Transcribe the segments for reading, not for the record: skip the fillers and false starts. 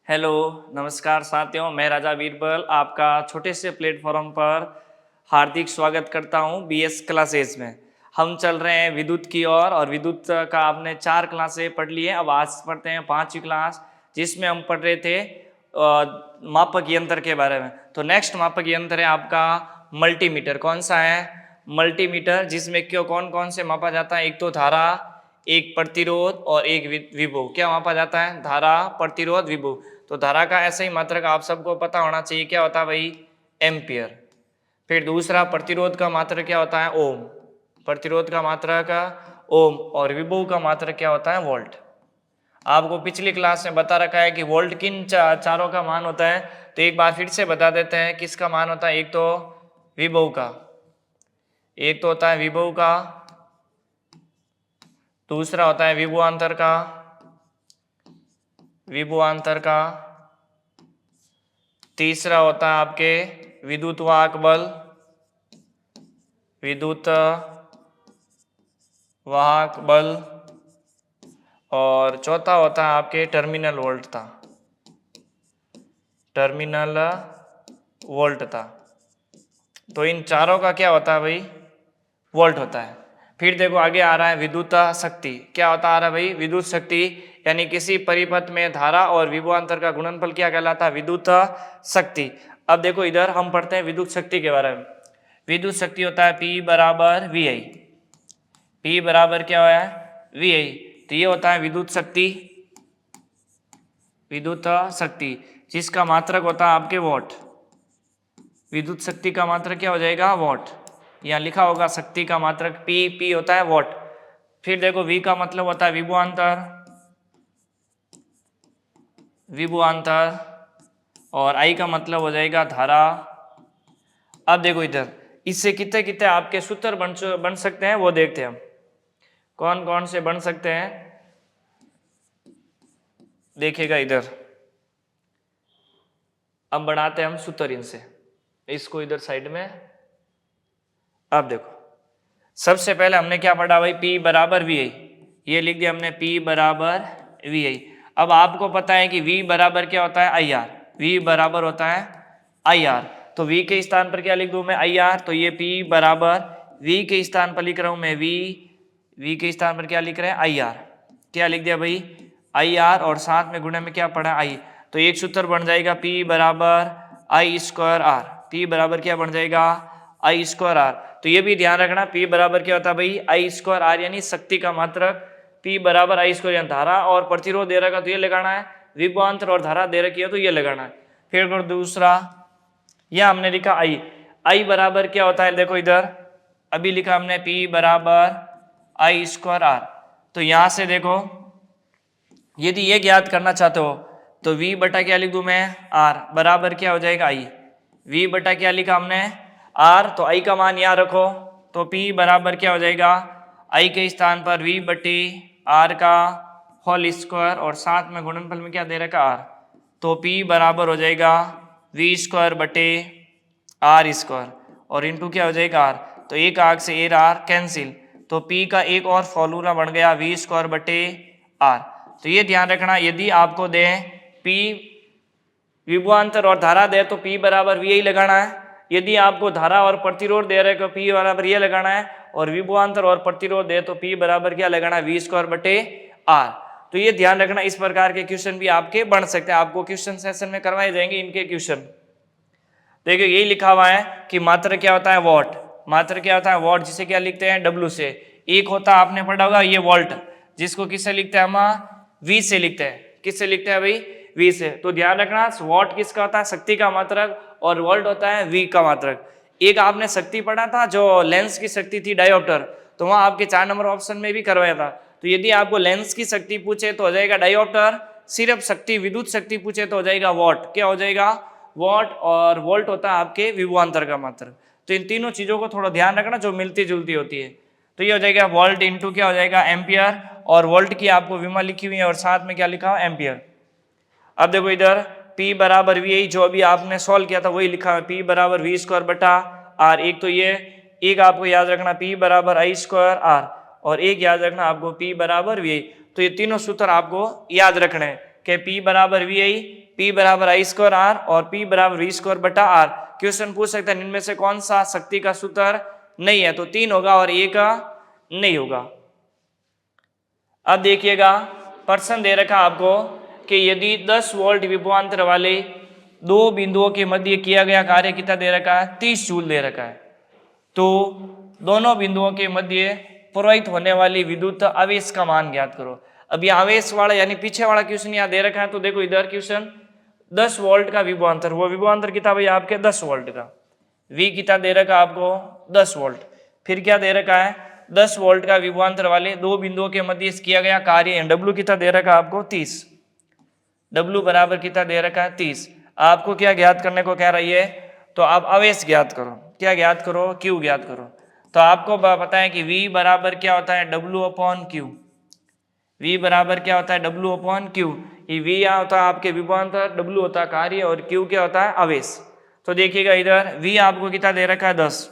Hello, नमस्कार साथियों। मैं राजा बीरबल आपका छोटे से प्लेटफॉर्म पर हार्दिक स्वागत करता हूं। बीएस क्लासेस में हम चल रहे हैं विद्युत की ओर और विद्युत का आपने 4 क्लासें पढ़ ली है। अब आज पढ़ते हैं 5वीं क्लास, जिसमें हम पढ़ रहे थे मापक यंत्र के बारे में। तो नेक्स्ट मापक यंत्र है आपका मल्टीमीटर। कौन सा है? मल्टीमीटर, जिसमें क्यों कौन कौन से मापा जाता है? एक तो धारा, एक प्रतिरोध और एक विभव। क्या मापा जाता है? धारा, प्रतिरोध, विभव। तो धारा का ऐसे ही मात्रक आप सबको पता होना चाहिए। क्या होता है भाई? एम्पियर। फिर दूसरा, प्रतिरोध का मात्रक क्या होता है? ओम। प्रतिरोध का मात्रक ओम। और विभव का मात्रक क्या होता है? वोल्ट। आपको पिछली क्लास में बता रखा है कि वोल्ट किन चारों का मान होता है। तो एक बार फिर से बता देते हैं किसका मान होता है। एक तो विभव का, एक तो होता है विभव का, दूसरा होता है विभवांतर का, विभवांतर का, तीसरा होता है आपके विद्युत वाहक बल, विद्युत वाहक बल, और चौथा होता है आपके टर्मिनल वोल्टता, टर्मिनल वोल्टता। तो इन चारों का क्या होता है भाई? वोल्ट होता है। फिर देखो आगे आ रहा है विद्युत शक्ति। क्या होता आ रहा है भाई? विद्युत शक्ति, यानी किसी परिपथ में धारा और विभवांतर का गुणनफल क्या कहलाता है? विद्युत शक्ति। अब देखो इधर हम पढ़ते हैं विद्युत शक्ति के बारे में। विद्युत शक्ति होता है P बराबर VI। P बराबर क्या है? VI। तो ये होता है विद्युत शक्ति, विद्युत शक्ति, जिसका मात्रक होता है आपके वॉट। विद्युत शक्ति का मात्रक क्या हो जाएगा? वॉट। यहाँ लिखा होगा शक्ति का मात्रक P होता है वॉट। फिर देखो V का मतलब होता है विभवांतर, विभवांतर, और I का मतलब हो जाएगा धारा। अब देखो इधर इससे कितने कितने आपके सूत्र बन सकते हैं वो देखते हैं हम। कौन कौन से बन सकते हैं देखिएगा इधर। अब बनाते हैं हम सूत्र इनसे। इसको इधर साइड में। अब देखो सबसे पहले हमने क्या पढ़ा भाई? P बराबर VI। ये लिख दिया हमने P बराबर VI। अब आपको पता है कि V बराबर क्या होता है? IR। V बराबर होता है IR। तो V के स्थान पर क्या लिख दूं मैं? IR। तो ये P बराबर V के स्थान पर लिख रहा हूं मैं V के स्थान पर क्या लिख रहे हैं? IR। क्या लिख दिया भाई? IR, और साथ में गुणे में क्या पढ़ा? I। तो एक सूत्र बन जाएगा P बराबर I स्क्वायर R। P बराबर क्या बन जाएगा? I square R। तो ये भी ध्यान रखना, P बराबर क्या होता है भाई? I स्क्वायर R, यानी शक्ति का मात्रक P बराबर I स्क्वायर। यानी धारा और प्रतिरोध दे रखा तो ये लगाना है, विभवांतर और धारा दे रखी है तो ये लगाना है। फिर दूसरा यह हमने लिखा I बराबर क्या होता है? देखो इधर अभी लिखा हमने P बराबर I स्क्वायर R। तो यहां से देखो यदि ये ज्ञात करना चाहते हो तो V बटा क्या लिख दूं मैं? R बराबर क्या हो जाएगा? I। V बटा क्या लिखा हमने? R। तो I का मान यहाँ रखो, तो P बराबर क्या हो जाएगा? I के स्थान पर V बटे R का होल स्क्वायर, और साथ में गुणनफल में क्या दे रखा? R। तो P बराबर हो जाएगा V स्क्वायर बटे R स्क्वायर, और इंटू क्या हो जाएगा? R। तो एक आग से एक R कैंसिल, तो P का एक और फॉर्मूला बन गया V स्क्वायर बटे R। तो ये ध्यान रखना, यदि आपको दे P विभवांतर और धारा दे तो P बराबर VI लगाना है। यदि आपको धारा और प्रतिरोध दे रहे तो P बराबर ये लगाना है, और विभवांतर और प्रतिरोध दे तो P बराबर क्या लगाना है? V स्क्वायर बटे R। तो ये ध्यान रखना, इस प्रकार के क्वेश्चन भी आपके बन सकते हैं। आपको क्वेश्चन सेशन में करवाए जाएंगे इनके क्वेश्चन। देखिए यही लिखा हुआ है कि मात्रक क्या होता है? वॉट। मात्रक क्या होता है? वॉट, जिसे क्या लिखते हैं? W से। एक होता है आपने पढ़ा होगा ये वोल्ट, जिसको किससे लिखते हैं हम? V से लिखते हैं। किससे लिखते हैं भाई? V से। तो ध्यान रखना, वॉट किसका होता है? शक्ति का मात्रक, और वोल्ट होता है V का मात्रक। एक आपने शक्ति पढ़ा था जो लेंस की शक्ति थी, डायोप्टर, तो वहां आपके 4 नंबर ऑप्शन में भी करवाया था। तो यदि आपको लेंस की शक्ति पूछे तो हो जाएगा डायोप्टर, सिर्फ शक्ति विद्युत शक्ति पूछे तो हो जाएगा वॉट। क्या हो जाएगा? वॉट। और वोल्ट होता है आपके विभवांतर का मात्रक। तो इन तीनों चीजों को थोड़ा ध्यान रखना जो मिलती जुलती होती है। तो ये हो जाएगा वोल्ट इंटू क्या हो जाएगा? एम्पियर, और वोल्ट की आपको विमा लिखी हुई है और साथ में क्या लिखा हुआ? एम्पियर। अब देखो इधर P बराबर VI, जो अभी आपने सॉल्व किया था वही लिखा है, P बराबर V स्क्वायर बटा R। एक तो ये, एक आपको याद रखना P बराबर I स्क्वायर R, और एक याद रखना आपको P बराबर VI। तो ये तीनों सूत्र आपको याद रखने हैं। कि P बराबर वी आई, P बराबर आई स्क्वायर आर और P बराबर वी स्क्वायर बटा आर। क्वेश्चन पूछ सकता है इनमें से कौन सा शक्ति का सूत्र नहीं है, तो 3 होगा और 1 नहीं होगा। अब देखिएगा प्रश्न दे रखा आपको कि यदि 10 वोल्ट विभवांतर वाले दो बिंदुओं के मध्य किया गया कार्य कितना दे रखा है, 30 जूल दे रखा है, तो दोनों बिंदुओं के मध्य प्रवाहित होने वाली विद्युत आवेश का मान ज्ञात करो। अब ये आवेश वाला यानी पीछे वाला क्वेश्चन यहाँ दे रखा है, तो देखो इधर क्वेश्चन 10 वोल्ट का विभवांतर, वो विभवांतर कितना भाई आपके 10 वोल्ट का, V कितना दे रखा आपको 10 वोल्ट, फिर क्या दे रखा है 10 वोल्ट का विभवांतर वाले दो बिंदुओं के मध्य किया गया कार्य W कितना दे रखा आपको 30, W बराबर कितना दे रखा है 30। आपको क्या ज्ञात करने को कह रही है, तो आप आवेश ज्ञात करो, क्या ज्ञात करो, Q ज्ञात करो। तो आपको पता है कि V बराबर क्या होता है W अपॉन Q, V बराबर क्या होता है W अपॉन Q। ये V यहाँ होता है आपके विभवांतर, W होता है कार्य और Q क्या होता है आवेश। तो देखिएगा इधर V आपको कितना दे रखा है 10,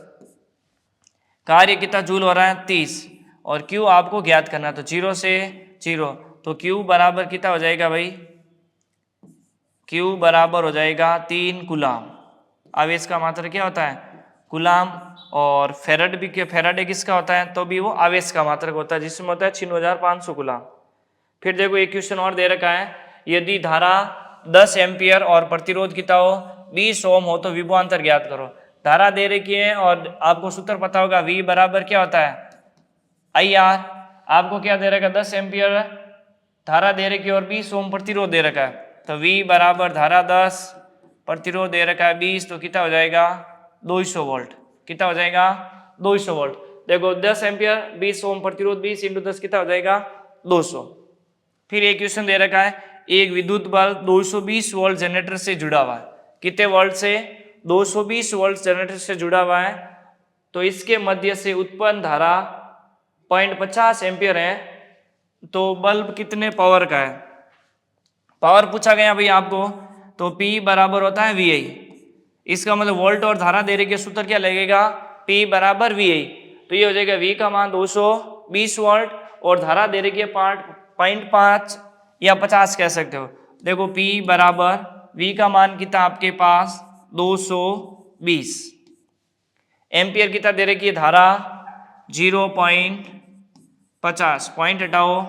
कार्य कितना जूल हो रहा है 30 और Q आपको ज्ञात करना है, तो 0 से 0, तो Q बराबर कितना हो जाएगा भाई, Q बराबर हो जाएगा 3 कूलाम। आवेश का मात्रा क्या होता है कूलाम, और फेराड भी फेराडे किसका होता है, तो भी वो आवेश का मात्रक होता है जिसमें होता है 6500 कूलाम। फिर देखो एक क्वेश्चन और दे रखा है, यदि धारा 10 एम्पियर और प्रतिरोध कितना हो 20 ओम हो तो विभवांतर ज्ञात करो। धारा दे रखी है और आपको सूत्र पता होगा V बराबर क्या होता है IR। आपको क्या दे रखा है 10 एम्पियर धारा दे रखी है और 20 ओम प्रतिरोध दे रखा है, तो V बराबर धारा 10 प्रतिरोध दे रखा है 20, तो कितना हो जाएगा 200 वोल्ट, कितना हो जाएगा 200 वोल्ट। देखो 10 एम्पियर 20 ओम प्रतिरोध 20 इंटू 10 कितना हो जाएगा 200। फिर एक क्वेश्चन दे रखा है, एक विद्युत बल्ब 220 वोल्ट जनरेटर से जुड़ा हुआ है, कितने वोल्ट से 220 वोल्ट जनरेटर से जुड़ा हुआ है, तो इसके मध्य से उत्पन्न धारा 0.50 एम्पियर है, तो बल्ब कितने पावर का है, पावर पूछा गया भाई आपको, तो P बराबर होता है VI। इसका मतलब वोल्ट और धारा दे रही के सूत्र क्या लगेगा P बराबर VI, तो ये हो जाएगा V का मान 220 वोल्ट और धारा दे रही है 0.5 या 50 कह सकते हो। देखो P बराबर V का मान कितना आपके पास 220, एम्पियर कितना दे रखी है धारा 0.50, पॉइंट हटाओ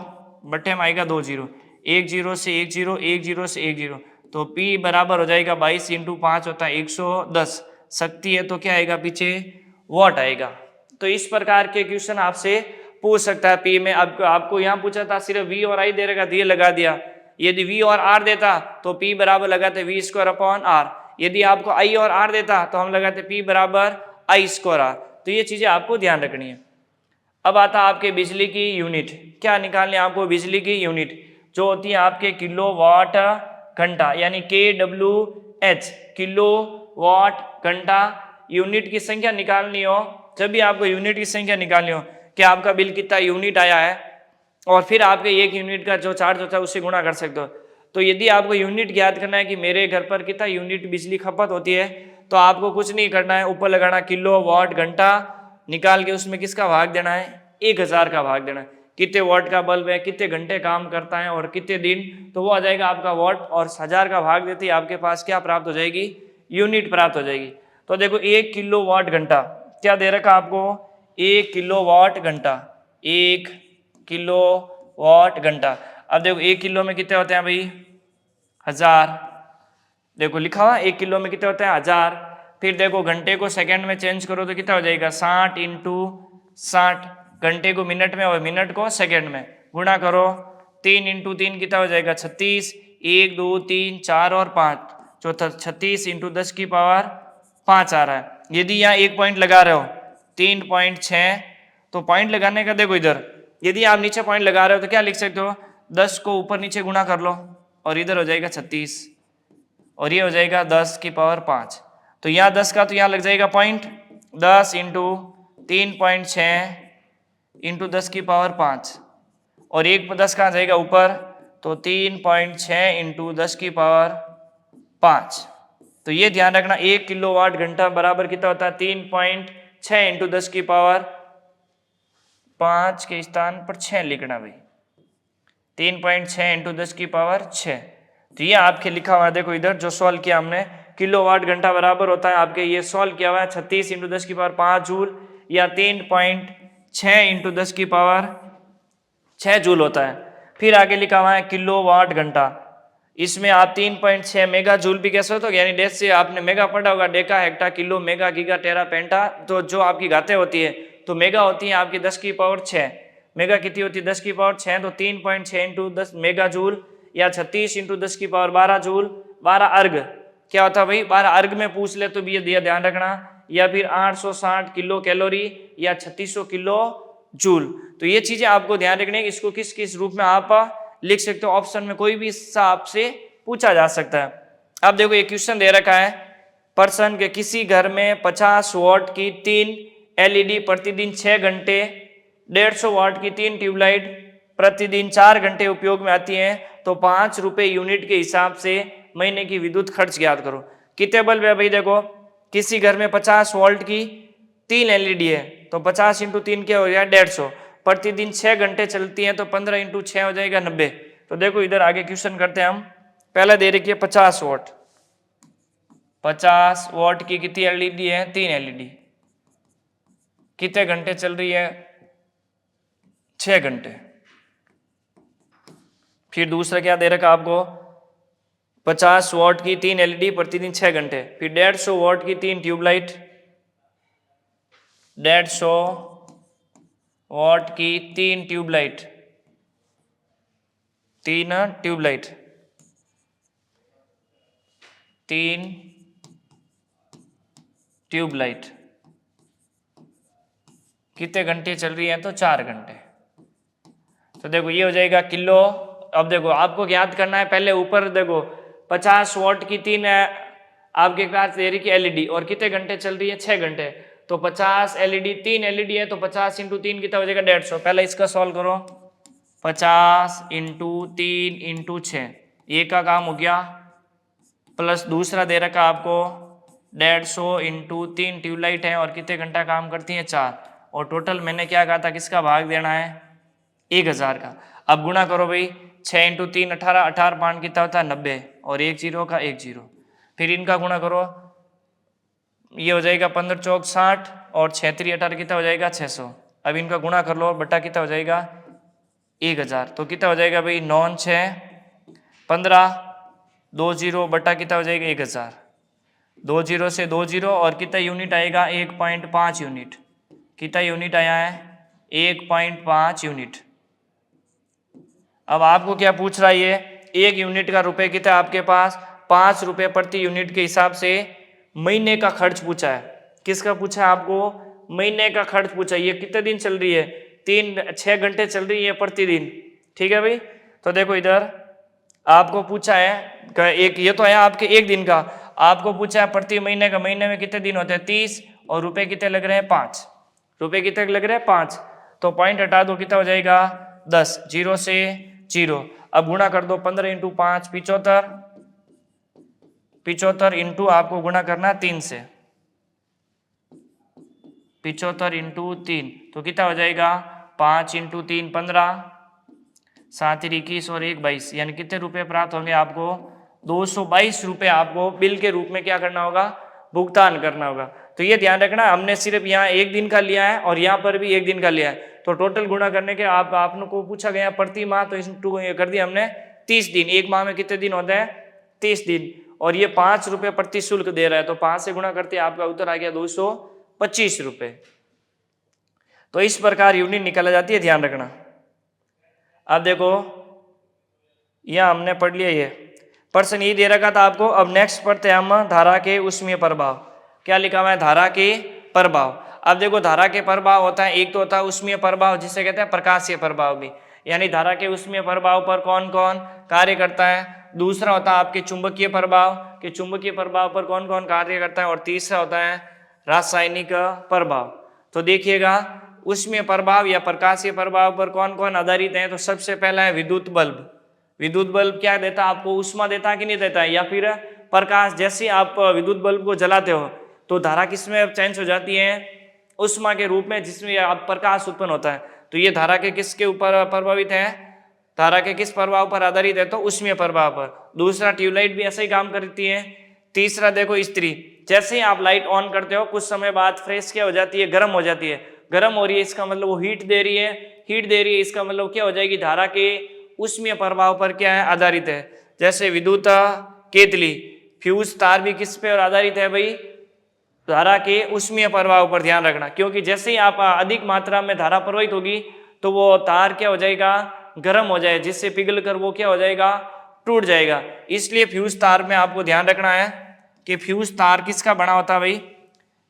बट्टे में आएगा 2 0, 1 0 से 1 0, 1 0 से 1 0, तो P बराबर हो जाएगा 22 इंटू 5 होता है 110, शक्ति है तो क्या आएगा पीछे वॉट आएगा। तो इस प्रकार के क्वेश्चन आपसे पूछ सकता है। P में आपको यहाँ पूछा था सिर्फ V और I दे रखा था, ये लगा दिया, यदि V और R देता तो P बराबर लगाते V स्क्वायर अपॉन R, यदि आपको I और R देता तो हम लगाते P बराबर I स्क्वायर R। तो ये चीजें आपको ध्यान रखनी है। अब आता आपके बिजली की यूनिट, क्या निकालनी है आपको बिजली की यूनिट जो होती है आपके किलो वाट घंटा, यानी kWh किलो वाट घंटा। यूनिट की संख्या निकालनी हो, जब भी आपको यूनिट की संख्या निकालनी हो कि आपका बिल कितना यूनिट आया है और फिर आपके एक यूनिट का जो चार्ज होता है उससे गुणा कर सकते हो। तो यदि आपको यूनिट ज्ञात करना है कि मेरे घर पर कितना यूनिट बिजली खपत होती है, तो आपको कुछ नहीं करना है, ऊपर लगाना किलो वाट घंटा, निकाल के उसमें किसका भाग देना है 1000 का भाग देना है, कितने वाट का बल्ब है, कितने घंटे काम करता है और कितने दिन, तो वो आ जाएगा आपका वाट, और 1000 का भाग देते ही आपके पास क्या प्राप्त हो जाएगी यूनिट प्राप्त हो जाएगी। तो देखो 1 किलो वाट घंटा क्या दे रखा आपको 1 किलो वाट घंटा, 1 किलो वाट घंटा। अब देखो 1 किलो में कितने होते हैं भाई 1000, देखो लिखा हुआ 1 किलो में कितने होते हैं 1000। फिर देखो घंटे को सेकंड में चेंज करो तो कितना हो जाएगा 60 इंटू 60, घंटे को मिनट में और मिनट को सेकंड में गुणा करो, 3 इंटू 3 कितना हो जाएगा 36, 1 2 3 4 और 5, चौथा 36 इंटू 10 की पावर 5 आ रहा है। यदि यहाँ एक पॉइंट लगा रहे हो 3.6, तो पॉइंट लगाने का देखो इधर यदि आप नीचे पॉइंट लगा रहे हो तो क्या लिख सकते हो 10 को ऊपर नीचे गुणा कर लो और इधर हो जाएगा 36 और ये हो जाएगा 10 की पावर 5, तो यहाँ 10 का तो यहाँ लग जाएगा पॉइंट, 10 इंटू 3.6 इंटू 10 की पावर 5 और एक 10 कहाँ जाएगा ऊपर, तो 3.6 इंटू 10 की पावर 5। तो ये ध्यान रखना 1 किलोवाट घंटा बराबर कितना होता है 3.6 इंटू 10 की पावर 5 के स्थान पर 6 लिखना भाई, 3.6 इंटू 10 की पावर 6। तो ये आपके लिखा हुआ है, देखो इधर जो सॉल्व किया हमने, किलोवाट घंटा बराबर होता है आपके, ये सॉल्व किया हुआ है 36 × 10⁵ जूल या 3.6 × 10⁶ जूल होता है। फिर आगे लिखा हुआ है किलोवाट घंटा, इसमें आप 3.6 मेगा जूल भी कह सकते हो, यानी डेढ़ से आपने मेगा पढ़ा होगा, deca hecto kilo mega giga tera penta, तो जो आपकी घातें होती है तो मेगा होती है आपकी 10⁶, मेगा कितनी होती है 10⁶, तो 3.6 × 10 मेगा जूल या 36 × 10⁻12 जूल। 12 अर्ग क्या होता है भाई, 12 अर्ग में पूछ ले तो भी ये ध्यान रखना, या फिर 860 किलो कैलोरी या 3600 किलो जूल। तो ये चीजें आपको ध्यान रखनी है, इसको किस किस रूप में आप लिख सकते हो, ऑप्शन में कोई भी हिस्सा आपसे पूछा जा सकता है। अब देखो ये क्वेश्चन दे रखा है, पर्सन के किसी घर में 50 वॉट की 3 एलईडी प्रतिदिन 6 घंटे, 150 वॉट की 3 ट्यूबलाइट प्रतिदिन 4 घंटे उपयोग में आती हैं, तो 5 रुपए यूनिट के हिसाब से महीने की विद्युत खर्च ज्ञात करो। कितने बल्ब है भाई, देखो किसी घर में 50 वोल्ट की 3 एलईडी है, तो 50 × 3 क्या हो गया 150, प्रतिदिन 6 घंटे चलती हैं, तो 15 × 6 हो जाएगा 90। तो देखो इधर आगे क्वेश्चन करते हैं हम, पहले दे रखी है 50 वोट, 50 वोट की कितनी एलईडी है 3 एलईडी, कितने घंटे चल रही है 6 घंटे। फिर दूसरा क्या दे रखा आपको, 50 वॉट की 3 एलईडी प्रतिदिन 6 घंटे, फिर 150 वॉट की 3 ट्यूबलाइट, 150 वॉट की 3 ट्यूबलाइट, 3 ट्यूबलाइट, 3 ट्यूबलाइट कितने घंटे चल रही है, तो 4 घंटे। तो देखो ये हो जाएगा किलो। अब देखो आपको याद करना है, पहले ऊपर देखो 50 वॉट की 3 आपके पास दे रही की एलईडी और कितने घंटे चल रही है 6 घंटे, तो 50 एलईडी 3 एलईडी है, तो 50 × 3 कितना हो जाएगा 150। पहले इसका सॉल्व करो, 50 × 3 × 6, ये का काम हो गया, प्लस दूसरा दे रखा आपको 150 × 3 ट्यूबलाइट है और कितने घंटा काम करती है 4, और टोटल मैंने क्या कहा था किसका भाग देना है 1000 का। अब गुणा करो भाई, 6 × 3 18, 18 5 कितना होता है 90, और 1 0 का 1 0, फिर इनका गुणा करो, ये हो जाएगा 15 चौक 60 और 6 3 18 कितना हो जाएगा 600। अब इनका गुणा कर लो, बट्टा कितना हो जाएगा 1000, तो कितना हो जाएगा भाई 9 6 15 2 0 बट्टा कितना हो जाएगा 1000, 2 0 से 2 0 और कितना यूनिट आएगा 1.5 यूनिट, कितना यूनिट आया है 1.5 यूनिट। अब आपको क्या पूछ रहा है ये, 1 यूनिट का रुपए कितना है आपके पास 5 रुपए प्रति यूनिट के हिसाब से महीने का खर्च पूछा है। किसका पूछा है आपको, महीने का खर्च पूछा है। ये कितने दिन चल रही है 6 घंटे चल रही है प्रतिदिन, ठीक है भाई। तो देखो इधर आपको पूछा है एक, ये तो है आपके 1 दिन का, आपको पूछा है प्रति महीने का, महीने में कितने दिन होते हैं 30, और रुपए कितने लग रहे हैं 5, रुपए कितने लग रहे हैं 5, तो पॉइंट हटा दो कितना हो जाएगा 10, 0 से 0। अब गुणा कर दो 15 × 5 75, 75 इंटू आपको गुणा करना 3 से, 75 × 3, तो कितना हो जाएगा 5 × 3 15, 7 21 और 1 22, यानी कितने रुपए प्राप्त होंगे आपको 222 रुपए आपको बिल के रूप में क्या करना होगा, भुगतान करना होगा। तो ये ध्यान रखना, हमने सिर्फ यहाँ 1 दिन का लिया है और यहाँ पर भी 1 दिन का लिया है, तो टोटल गुणा करने के आपने को पूछा गया प्रति माह, तो इसमें कर दिया हमने 30 दिन, 1 माह में कितने दिन होते हैं 30 दिन, और ये 5 रुपए प्रति शुल्क दे रहा है, तो 5 से गुणा करते आपका उत्तर आ गया 225 रुपए। तो इस प्रकार यूनिट निकाला जाती है, ध्यान रखना। अब देखो यह हमने पढ़ लिया, ये प्रश्न ये दे रखा था आपको। अब नेक्स्ट पढ़ते हैं हम धारा के ऊष्मीय प्रभाव। क्या लिखा हुआ है, धारा के प्रभाव। अब देखो धारा के प्रभाव होता है, एक तो होता है ऊष्मीय प्रभाव जिसे कहते हैं प्रकाशीय प्रभाव भी, यानी धारा के ऊष्मीय प्रभाव पर कौन कौन कार्य करता है। दूसरा होता है आपके चुंबकीय प्रभाव, के चुंबकीय प्रभाव पर कौन कौन कार्य करता है, और तीसरा होता है रासायनिक प्रभाव। तो देखिएगा ऊष्मीय प्रभाव या प्रकाशीय प्रभाव पर कौन कौन आधारित है। तो सबसे पहला है विद्युत बल्ब। विद्युत बल्ब क्या देता है आपको, ऊष्मा देता है कि नहीं देता है, या फिर प्रकाश। जैसे आप विद्युत बल्ब को जलाते हो तो धारा किसमें चेंज हो जाती है, ऊष्मा के रूप में, जिसमें आप प्रकाश उत्पन्न होता है। तो ये धारा के किसके ऊपर प्रभावित है, धारा के किस प्रभाव पर आधारित है? तो ऊष्मीय प्रभाव पर। दूसरा, ट्यूबलाइट भी ऐसे ही काम करती है। तीसरा देखो इस्त्री, जैसे ही आप लाइट ऑन करते हो कुछ समय बाद फ्रेश क्या हो जाती है? गर्म हो जाती है। गर्म हो रही है इसका मतलब वो हीट दे रही है, हीट दे रही है इसका मतलब क्या हो जाएगी? धारा के ऊष्मीय प्रभाव पर क्या है? आधारित है। जैसे विद्युत केतली, फ्यूज तार भी किस पे आधारित है भाई? धारा के ऊष्मीय प्रभाव पर ध्यान रखना, क्योंकि जैसे ही आप अधिक मात्रा में धारा प्रवाहित होगी तो वो तार क्या हो जाएगा? गर्म हो जाए, जिससे पिघल कर वो क्या हो जाएगा? टूट जाएगा। इसलिए फ्यूज तार में आपको ध्यान रखना है कि फ्यूज तार किसका बना होता है भाई?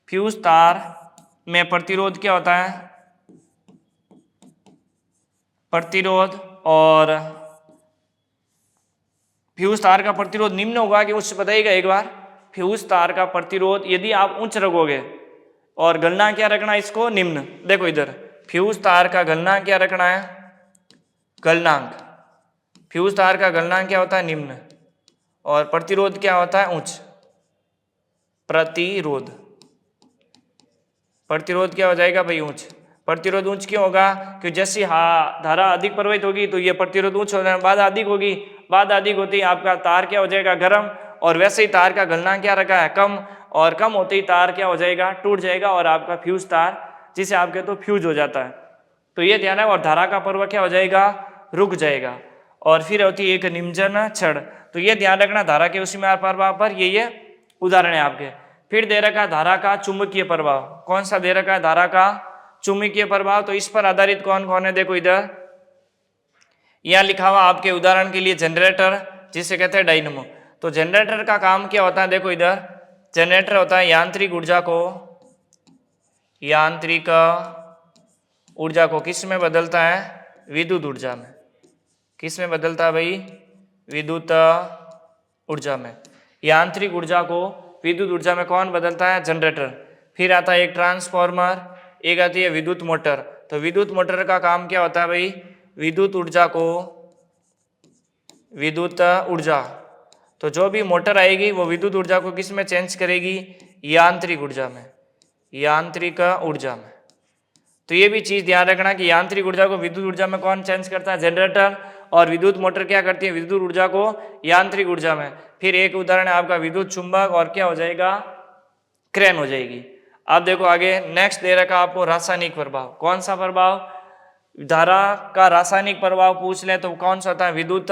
फ्यूज तार में प्रतिरोध क्या होता है? प्रतिरोध, और फ्यूज तार का प्रतिरोध निम्न होगा कि उच्च? बताइएगा एक बार। फ्यूज तार का प्रतिरोध यदि आप उच्च रखोगे, और गलनांक क्या रखना है इसको? निम्न। देखो इधर, फ्यूज तार का गलनांक क्या रखना है? गलनांक। फ्यूज तार का गलनांक क्या होता है? निम्न। और प्रतिरोध क्या होता है? उच्च। प्रतिरोध, प्रतिरोध क्या हो जाएगा भाई? उच्च। प्रतिरोध उच्च क्यों होगा? कि जैसे धारा अधिक प्रवाहित होगी तो ये प्रतिरोध उच्च हो जाएगा, बाधा अधिक होगी, बाधा अधिक होती है आपका तार क्या हो जाएगा? गर्म। और वैसे ही तार का गलनांक क्या रखा है? कम। और कम होते ही तार क्या हो जाएगा? टूट जाएगा, और आपका फ्यूज तार, जिसे आप कहते हो फ्यूज हो जाता है। तो ये ध्यान है। और धारा का प्रवाह क्या हो जाएगा? रुक जाएगा। और फिर होती है एक निमज्जन क्षण। तो ये ध्यान रखना धारा के ऊष्मीय प्रभाव पर। ये उदाहरण है आपके। फिर दे रखा धारा का चुंबकीय प्रभाव। कौन सा दे रखा है? धारा का चुंबकीय प्रभाव। तो इस पर आधारित कौन कौन है? देखो इधर यहां लिखा हुआ आपके उदाहरण के लिए जनरेटर, जिसे कहते हैं डायनमो। तो जनरेटर का काम क्या होता है? देखो इधर, जनरेटर होता है यांत्रिक ऊर्जा को किस में बदलता है? विद्युत ऊर्जा में। किस में बदलता है भाई? विद्युत ऊर्जा में। यांत्रिक ऊर्जा को विद्युत ऊर्जा में कौन बदलता है? जनरेटर। फिर आता है एक ट्रांसफॉर्मर, एक आती है विद्युत मोटर। तो विद्युत मोटर का काम क्या होता है भाई? विद्युत ऊर्जा को, विद्युत ऊर्जा, तो जो भी मोटर आएगी वो विद्युत ऊर्जा को किस में चेंज करेगी? यांत्रिक ऊर्जा में। यांत्रिक ऊर्जा में। तो ये भी चीज ध्यान रखना कि यांत्रिक ऊर्जा को विद्युत ऊर्जा में कौन चेंज करता है? जनरेटर। और विद्युत मोटर क्या करती है? विद्युत ऊर्जा को यांत्रिक ऊर्जा में। फिर एक उदाहरण है आपका विद्युत चुंबक, और क्या हो जाएगा? क्रेन हो जाएगी। अब देखो आगे नेक्स्ट दे रखा आपको रासायनिक प्रभाव। कौन सा प्रभाव? धारा का रासायनिक प्रभाव पूछ ले तो कौन सा होता है? विद्युत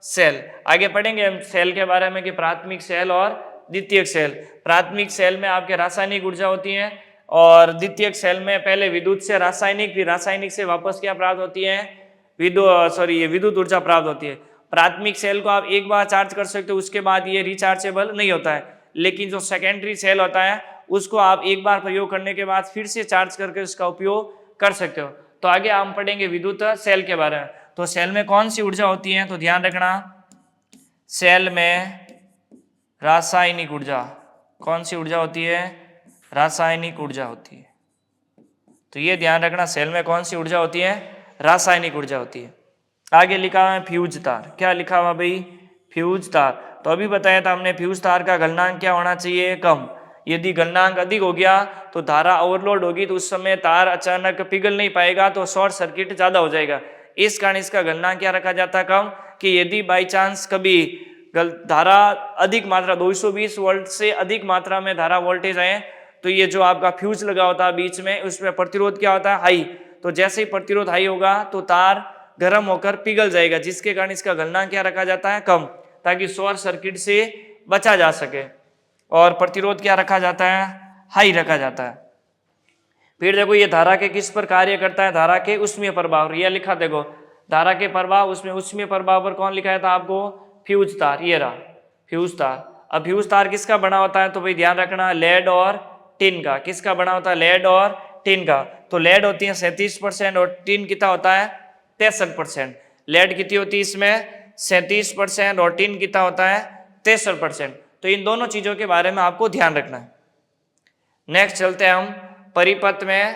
सेल। आगे पढ़ेंगे हम सेल के बारे में कि प्राथमिक सेल और द्वितीयक सेल। प्राथमिक सेल में आपके रासायनिक ऊर्जा होती है, और द्वितीयक सेल में पहले विद्युत से रासायनिक, फिर रासायनिक से वापस क्या प्राप्त होती है? विद्युत ऊर्जा प्राप्त होती है। प्राथमिक सेल को आप एक बार चार्ज कर सकते हो, उसके बाद ये रिचार्जेबल नहीं होता है। लेकिन जो सेकेंडरी सेल होता है उसको आप एक बार प्रयोग करने के बाद फिर से चार्ज करके उसका उपयोग कर सकते हो। तो आगे हम पढ़ेंगे विद्युत सेल के बारे में। तो सेल में कौन सी ऊर्जा होती है? तो ध्यान रखना, सेल में रासायनिक ऊर्जा। कौन सी ऊर्जा होती है? रासायनिक ऊर्जा होती है। तो ये ध्यान रखना, सेल में कौन सी ऊर्जा होती है? रासायनिक ऊर्जा होती है। आगे लिखा हुआ है फ्यूज तार। क्या लिखा हुआ भाई? फ्यूज तार। तो अभी बताया था हमने फ्यूज तार का गलनांक क्या होना चाहिए? कम। यदि गलनांक अधिक हो गया तो धारा ओवरलोड होगी, तो उस समय तार अचानक पिघल नहीं पाएगा, तो शॉर्ट सर्किट ज्यादा हो जाएगा। इस कारण इसका गलनांक क्या रखा जाता है? कम। कि यदि बाई चांस कभी धारा अधिक मात्रा 220 वोल्ट से अधिक मात्रा में धारा वोल्टेज आए, तो ये जो आपका फ्यूज लगा होता है बीच में, उसमें प्रतिरोध क्या होता है? हाई। तो जैसे ही प्रतिरोध हाई होगा तो तार गर्म होकर पिघल जाएगा, जिसके कारण इसका गलनांक क्या रखा जाता है? कम, ताकि शॉर्ट सर्किट से बचा जा सके। और प्रतिरोध क्या रखा जाता है? हाई रखा जाता है। फिर देखो ये धारा के किस पर कार्य करता है? धारा के ऊष्मीय प्रभाव। यह लिखा देखो, धारा के प्रभाव, उसमें ऊष्मीय प्रभाव पर कौन लिखा था आपको? फ्यूज तार। ये रहा फ्यूज तार। अब फ्यूज तार किसका बना होता है? तो भाई ध्यान रखना, लेड और टिन का। किसका बना होता है? लेड और टिन का। तो लेड होती है 37% और टिन कितना होता है? 63%। लेड कितनी होती है इसमें? 37% और टिन कितना होता है? 63%। तो इन दोनों चीजों के बारे में आपको ध्यान रखना है। नेक्स्ट चलते हैं हम परिपथ में।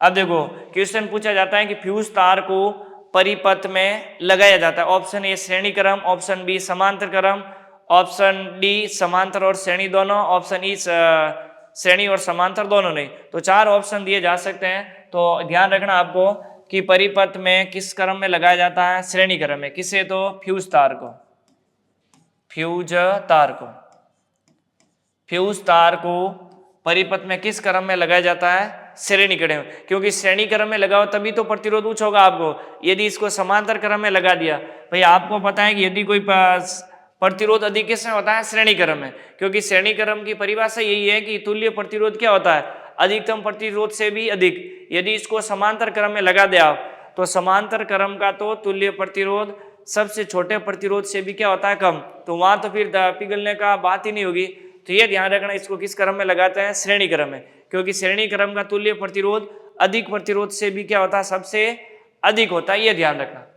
अब देखो क्वेश्चन पूछा जाता है कि फ्यूज तार को परिपथ में लगाया जाता है। ऑप्शन ए श्रेणी क्रम, ऑप्शन बी समांतर क्रम, ऑप्शन डी समांतर और श्रेणी दोनों, ऑप्शन ई श्रेणी और समांतर दोनों नहीं। तो 4 ऑप्शन दिए जा सकते हैं। तो ध्यान रखना आपको कि परिपथ में किस क्रम में लगाया जाता है? श्रेणी क्रम में। किसे? तो फ्यूज तार को। फ्यूज तार को, फ्यूज तार को परिपथ में किस क्रम में लगाया जाता है? श्रेणी क्रम में। क्योंकि श्रेणी क्रम में लगाओ तभी तो प्रतिरोध उच्च होगा आपको। यदि इसको समांतर क्रम में लगा दिया, भाई आपको पता है कि यदि कोई प्रतिरोध अधिक किसमें होता है? श्रेणी क्रम में। क्योंकि श्रेणी क्रम की परिभाषा यही है कि तुल्य प्रतिरोध क्या होता है? अधिकतम प्रतिरोध से भी अधिक। यदि इसको समांतर क्रम में लगा दे आप, तो समांतर क्रम का तो तुल्य प्रतिरोध सबसे छोटे प्रतिरोध से भी क्या होता है? कम। तो वहां तो फिर पिघलने का बात ही नहीं होगी। तो ये ध्यान रखना, इसको किस क्रम में लगाते हैं? श्रेणी क्रम में। क्योंकि श्रेणी क्रम का तुल्य प्रतिरोध अधिक प्रतिरोध से भी क्या होता है? सबसे अधिक होता है, ये ध्यान रखना।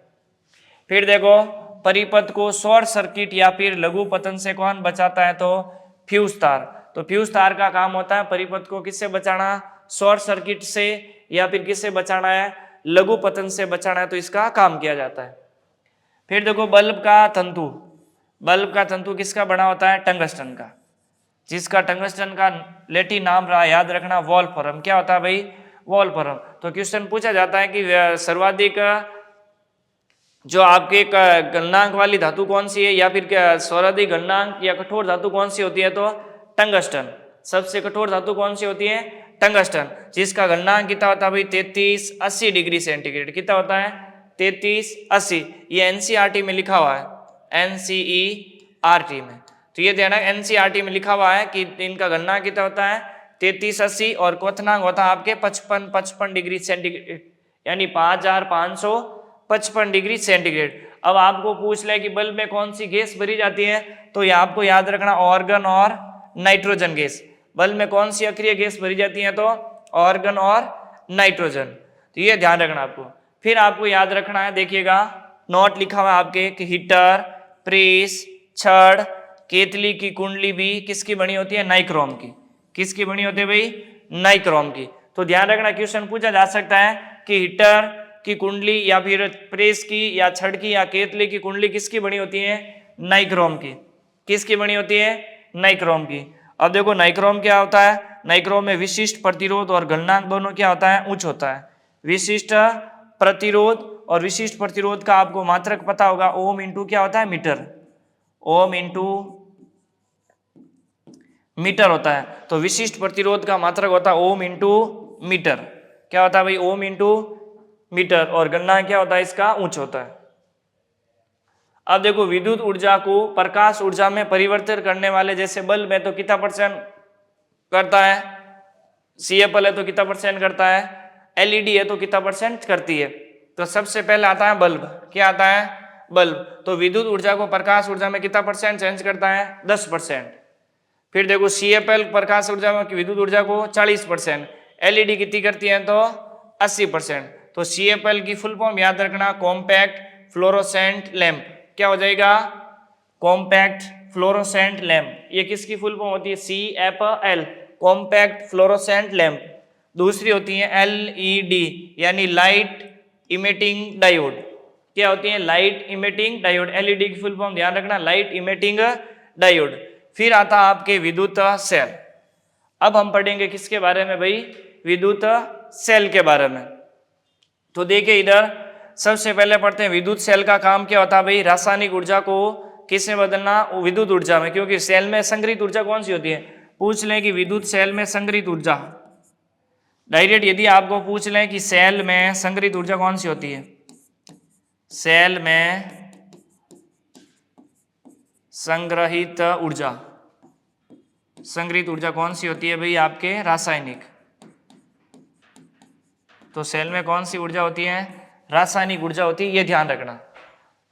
फिर देखो, परिपथ को शॉर्ट सर्किट या फिर लघु पतन से कौन बचाता है? तो फ्यूज तार। तो फ्यूज तार का काम होता है परिपथ को किससे बचाना? शॉर्ट सर्किट से, या फिर किससे बचाना है? लघु पतन से बचाना है। तो इसका काम किया जाता है। फिर देखो, बल्ब का तंतु। बल्ब का तंतु किसका बना होता है? टंगस्टन का। जिसका टंगस्टन का लैटिन नाम रहा, याद रखना, वोल्फ्राम। क्या होता है भाई? वोल्फ्राम। तो क्वेश्चन पूछा जाता है कि सर्वाधिक जो आपके गलनांक वाली धातु कौन सी है, या फिर सर्वाधिक गलनांक या कठोर धातु कौन सी होती है? तो टंगस्टन। सबसे कठोर धातु कौन सी होती है? टंगस्टन। जिसका गलनांक कितना होता है भाई? 3380 डिग्री सेंटीग्रेड। कितना होता है? 3380। ये एनसीईआरटी में लिखा हुआ है, एनसीईआरटी में। तो ये ध्यान, एनसीईआरटी में लिखा हुआ है कि इनका गलनांक कितना होता है? 3380। और क्वथनांक होता है आपके 55 डिग्री सेंटीग्रेड, यानी 5555 डिग्री सेंटीग्रेड। अब आपको पूछ ले कि बल्ब में कौन सी गैस भरी जाती है, तो ये आपको याद रखना, ऑर्गन और नाइट्रोजन गैस। बल्ब में कौन सी अक्रिय गैस भरी जाती है? तो ऑर्गन और नाइट्रोजन। तो ये ध्यान रखना आपको। फिर आपको याद रखना है, देखिएगा नोट लिखा हुआ है आपके कि हीटर, प्रेस, छड़, केतली की कुंडली भी किसकी बनी होती है? नाइक्रोम की। किसकी बनी होती है भाई? नाइक्रोम की। तो ध्यान रखना, क्वेश्चन पूछा जा सकता है कि हीटर की कुंडली या फिर प्रेस की या छड़ की या केतली की कुंडली किसकी बनी होती है? नाइक्रोम की। किसकी बनी होती है? नाइक्रोम की। अब देखो, नाइक्रोम क्या होता है? नाइक्रोम में विशिष्ट प्रतिरोध और गलनांक दोनों क्या होता है? उच्च होता है। विशिष्ट प्रतिरोध और विशिष्ट प्रतिरोध का आपको मात्रक पता होगा, ओम इंटू क्या होता है? मीटर। ओम इंटू मीटर होता है। तो विशिष्ट प्रतिरोध का मात्रक होता है ओम इंटू मीटर। क्या होता है भाई? Ohm into metre. और गलनांक क्या होता है इसका? उच्च होता है। अब देखो, विद्युत ऊर्जा को प्रकाश ऊर्जा में परिवर्तित करने वाले, जैसे बल्ब है तो कितना परसेंट करता है? CFL है तो कितना परसेंट करता है? LED है तो कितना परसेंट करती है? तो सबसे पहले आता है बल्ब। क्या आता है? बल्ब। तो विद्युत ऊर्जा को प्रकाश ऊर्जा में कितना परसेंट चेंज करता है? 10%। फिर देखो, CFL प्रकाश ऊर्जा में विद्युत ऊर्जा को 40%। LED कितनी करती है? तो 80%। तो CFL की फुल फॉर्म याद रखना, कॉम्पैक्ट फ्लोरोसेंट लैंप। क्या हो जाएगा? Compact fluorescent lamp. ये किसकी फुल फॉर्म होती है? CFL, compact fluorescent lamp. दूसरी होती है LED, यानी लाइट इमिटिंग डायोड। क्या होती है? Light emitting diode. LED की फुल फॉर्म ध्यान रखना, लाइट इमिटिंग डायोड। फिर आता है आपके विद्युत सेल। अब हम पढ़ेंगे किसके बारे में भाई? विद्युत सेल के बारे में। तो देखिए, इधर सबसे पहले पढ़ते हैं विद्युत सेल का काम क्या होता है भाई? रासायनिक ऊर्जा को किसमें बदलना? विद्युत ऊर्जा में। क्योंकि सेल में संग्रहित ऊर्जा कौन सी होती है? पूछ लें कि विद्युत सेल में संग्रहित ऊर्जा, डायरेक्ट यदि आपको पूछ लें कि सेल में संग्रहित ऊर्जा कौन सी होती है? सेल में संग्रहित ऊर्जा, संग्रहित ऊर्जा कौन सी होती है भाई? आपके रासायनिक। तो सेल में कौन सी ऊर्जा होती है? रासायनिक ऊर्जा होती है, ये ध्यान रखना।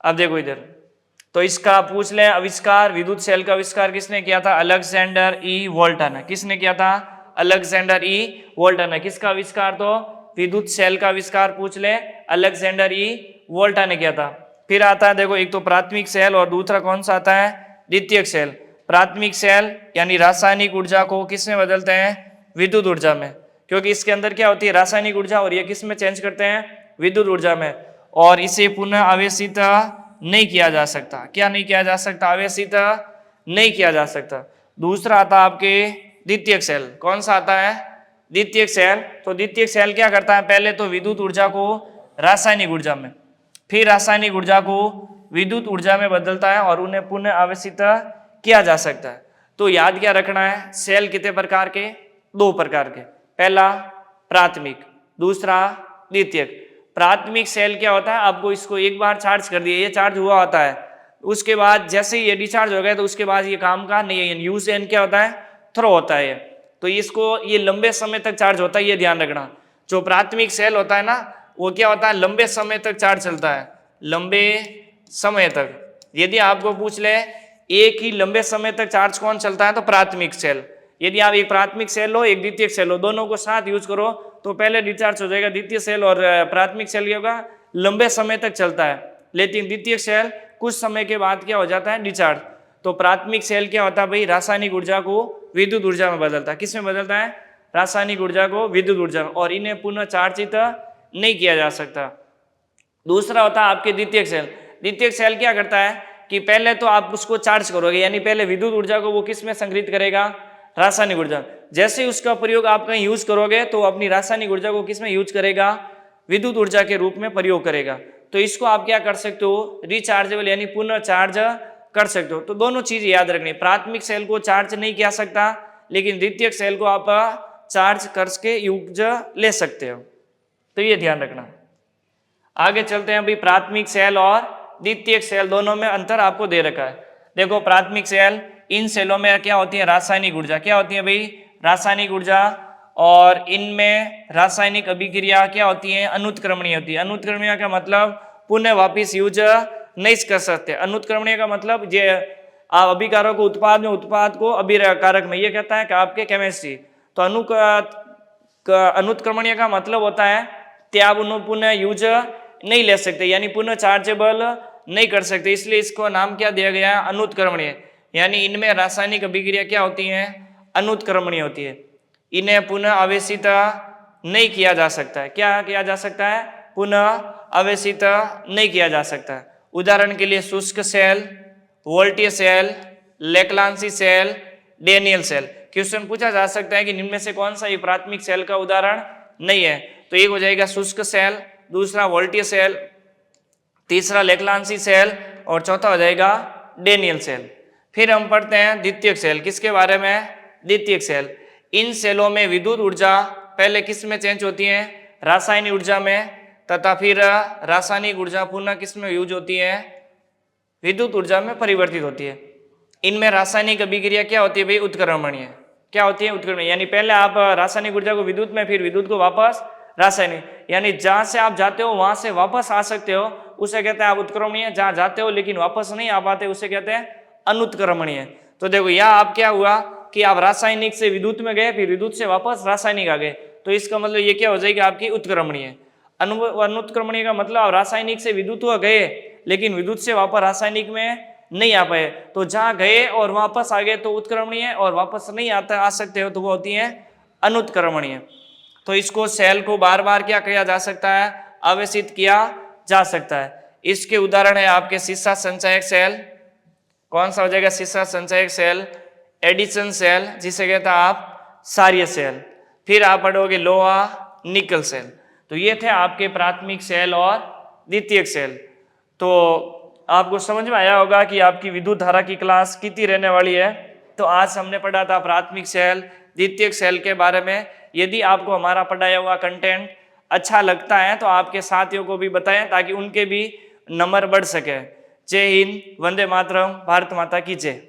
अब देखो इधर, तो इसका पूछ ले, आविष्कार, विद्युत सेल का आविष्कार किसने किया था? अलेक्जेंडर ई वोल्टा। किसने किया था? अलेक्जेंडर ई वोल्टा। किसका आविष्कार? तो विद्युत सेल का आविष्कार पूछ ले, अलेक्जेंडर ई वोल्टा ने किया था। फिर आता है देखो, एक तो प्राथमिक सेल और दूसरा कौन सा आता है? द्वितीयक सेल। प्राथमिक सेल यानी रासायनिक ऊर्जा को किसमें बदलते हैं? विद्युत ऊर्जा में। क्योंकि इसके अंदर क्या होती है? रासायनिक ऊर्जा, और ये किस में चेंज करते हैं? विद्युत ऊर्जा में। और इसे पुनः आवेशित नहीं किया जा सकता। क्या नहीं किया जा सकता? आवेशित नहीं किया जा सकता। दूसरा आता है आपके द्वितीयक सेल। कौन सा आता है? द्वितीयक सेल। तो द्वितीयक सेल क्या करता है? पहले तो विद्युत ऊर्जा को रासायनिक ऊर्जा में, फिर रासायनिक ऊर्जा को विद्युत ऊर्जा में बदलता है और उन्हें पुनः आवेशित किया जा सकता है। तो याद क्या रखना है, सेल कितने प्रकार के, 2 प्रकार के, पहला प्राथमिक, दूसरा द्वितीयक। प्राथमिक सेल क्या होता है, आपको इसको एक बार चार्ज कर दिया, ये चार्ज हुआ होता है, उसके बाद जैसे ही ये डिस्चार्ज हो गया तो उसके बाद ये काम का नहीं है, यूज एन क्या होता है, थ्रो होता है। तो इसको ये लंबे समय तक चार्ज होता है, ये ध्यान रखना। जो प्राथमिक सेल होता है ना, वो क्या होता है, लंबे समय तक चार्ज चलता है, लंबे समय तक। यदि आपको पूछ ले एक ही लंबे समय तक चार्ज कौन चलता है, तो प्राथमिक सेल। यदि आप एक प्राथमिक सेल लो, एक द्वितीयक सेल लो, दोनों को साथ यूज करो तो पहले डिस्चार्ज हो जाएगा द्वितीय सेल, और प्राथमिक सेल क्या होगा, लंबे समय तक चलता है, लेकिन द्वितीयक सेल कुछ समय के बाद क्या हो जाता है, डिस्चार्ज। तो प्राथमिक सेल क्या होता है भाई, रासायनिक ऊर्जा को विद्युत ऊर्जा में बदलता है। किस में बदलता है, रासायनिक ऊर्जा को विद्युत ऊर्जा में, और इन्हें पुनः चार्जित नहीं किया जा सकता। दूसरा होता है आपके द्वितीयक सेल। द्वितीयक सेल क्या करता है कि पहले तो आप उसको चार्ज करोगे, यानी पहले विद्युत ऊर्जा को वो किस में संग्रहित करेगा, रासायनिक ऊर्जा। जैसे ही उसका प्रयोग आप कहीं यूज करोगे तो अपनी रासायनिक ऊर्जा को किस में यूज करेगा, विद्युत ऊर्जा के रूप में प्रयोग करेगा। तो इसको आप क्या कर सकते हो, रिचार्जेबल यानी पुनः चार्ज कर सकते हो। तो दोनों चीज याद रखनी, प्राथमिक सेल को चार्ज नहीं किया सकता, लेकिन द्वितीयक सेल को आप चार्ज करके यूज ले सकते हो। तो ये ध्यान रखना। आगे चलते हैं अभी, प्राथमिक सेल और द्वितीयक सेल दोनों में अंतर आपको दे रखा है। देखो प्राथमिक सेल, इन सेलों में क्या होती है, रासायनिक ऊर्जा। क्या होती है भाई, रासायनिक ऊर्जा, और इनमें रासायनिक अभिक्रिया क्या होती है, अनुत्क्रमणीय होती है। अनुत्क्रमणीय का मतलब पुनः वापिस यूज नहीं कर सकते। अनुत्क्रमणीय का मतलब ये अभिकारक को उत्पाद में, उत्पाद को अभिकारक में, ये कहता है कि आपके केमिस्ट्री। तो अनुत्क्रमणीय का मतलब होता है कि आप उन्हें पुनः यूज नहीं ले सकते, यानी पुनः चार्जेबल नहीं कर सकते, इसलिए इसको नाम क्या दिया गया है, अनुत्क्रमणीय। यानी इनमें रासायनिक अभिक्रिया क्या होती है, अनुत्क्रमणीय होती है, इन्हें पुनः आवेशित नहीं किया जा सकता है। क्या किया जा सकता है, पुनः आवेशित नहीं किया जा सकता है। उदाहरण के लिए शुष्क सेल, वोल्टीय cell, Leclanche cell, Daniell cell. Question पूछा जा सकता है कि इनमें से कौन सा ये प्राथमिक सेल का उदाहरण नहीं है, तो एक हो जाएगा शुष्क सेल, दूसरा वोल्टीय सेल, तीसरा लेक्लांसी सेल, और चौथा हो जाएगा डेनियल सेल। फिर हम पढ़ते हैं द्वितीयक सेल। किसके बारे में, द्वितीयक सेल। इन सेलों में विद्युत ऊर्जा पहले किस में चेंज होती है, रासायनिक ऊर्जा में, तथा फिर रासायनिक ऊर्जा पुनः किस में यूज होती है, विद्युत ऊर्जा में परिवर्तित होती है। इनमें रासायनिक अभिक्रिया क्या होती है भाई, उत्क्रमणीय। क्या होती है, उत्क्रमणीय। यानी पहले आप रासायनिक ऊर्जा को विद्युत में, फिर विद्युत को वापस रासायनिक, यानी जहां से आप जाते हो वहां से वापस आ सकते हो, उसे कहते हैं आप उत्क्रमणीय। जहां जाते हो लेकिन वापस नहीं आ पाते, उसे कहते हैं अनुत्क्रमणीय। तो देखो यहाँ आप क्या हुआ कि आप रासायनिक से विद्युत में गए, फिर विद्युत से वापस रासायनिक आ गए, तो इसका मतलब ये क्या हो जाएगी आपकी, उत्क्रमणीय। अनुत्क्रमणीय का मतलब आप रासायनिक से विद्युत हो गए, लेकिन विद्युत से वापस रासायनिक में नहीं आ पाए, तो जहां गए और वापस आ गए तो उत्क्रमणीय, और वापस नहीं आ सकते हो तो वो होती है अनुत्क्रमणीय। तो इसको सेल को बार बार क्या किया जा सकता है, आवेशित किया जा सकता है। इसके उदाहरण है आपके सीसा संचयक सेल। कौन सा हो जाएगा, सीसा संचयक सेल, एडिशन सेल जिसे कहता है आप क्षारीय सेल, फिर आप पढ़ोगे लोहा निकल सेल। तो ये थे आपके प्राथमिक सेल और द्वितीयक सेल। तो आपको समझ में आया होगा कि आपकी विद्युत धारा की क्लास कितनी रहने वाली है। तो आज हमने पढ़ा था प्राथमिक सेल, द्वितीयक सेल के बारे में। यदि आपको हमारा पढ़ाया हुआ कंटेंट अच्छा लगता है तो आपके साथियों को भी बताएं, ताकि उनके भी नंबर बढ़ सके। जय हिंद, वंदे मातरम, भारत माता की जय।